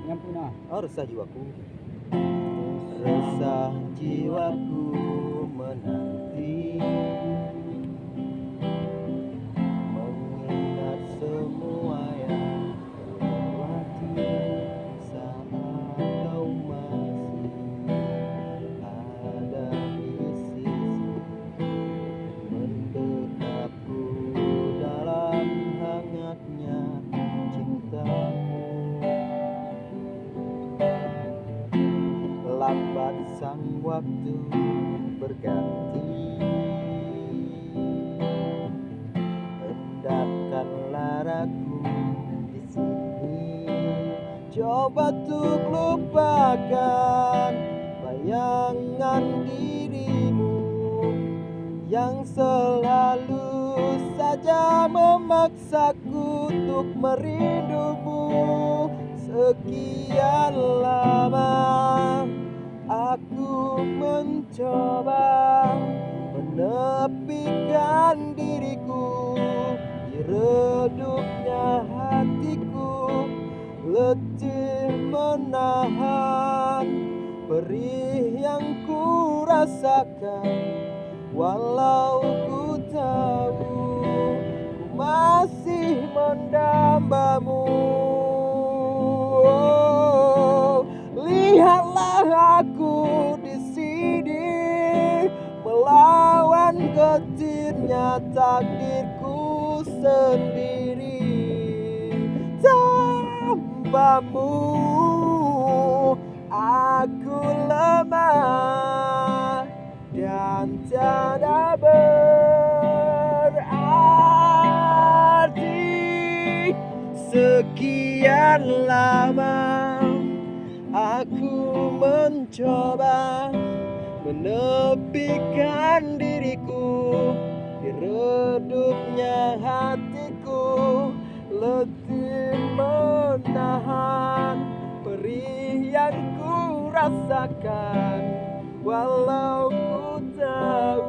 Nyampuna. Oh, resah jiwaku. Resah jiwaku menanti, mengingat semua yang terlewati saat kau masih ada di sisi, mendekapku dalam hangatnya cintamu. Lambat sang waktu berganti, hendakkanlah ragu di sini. Coba untuk lupakan bayangan dirimu yang selalu saja memaksaku untuk merindumu. Sekian lama aku mencoba menepikan diriku di redupnya hatiku, letih menahan perih yang ku rasakan. Walau ku tahu ku masih mendambamu. Oh, lihatlah aku di sini melawan getirnya takdirku sendiri. Tanpamu aku lemah dan tiada berarti. Sekian lama aku mencoba menepikan diriku di redupnya hatiku, letih menahan perih yang ku rasakan. Walau ku tahu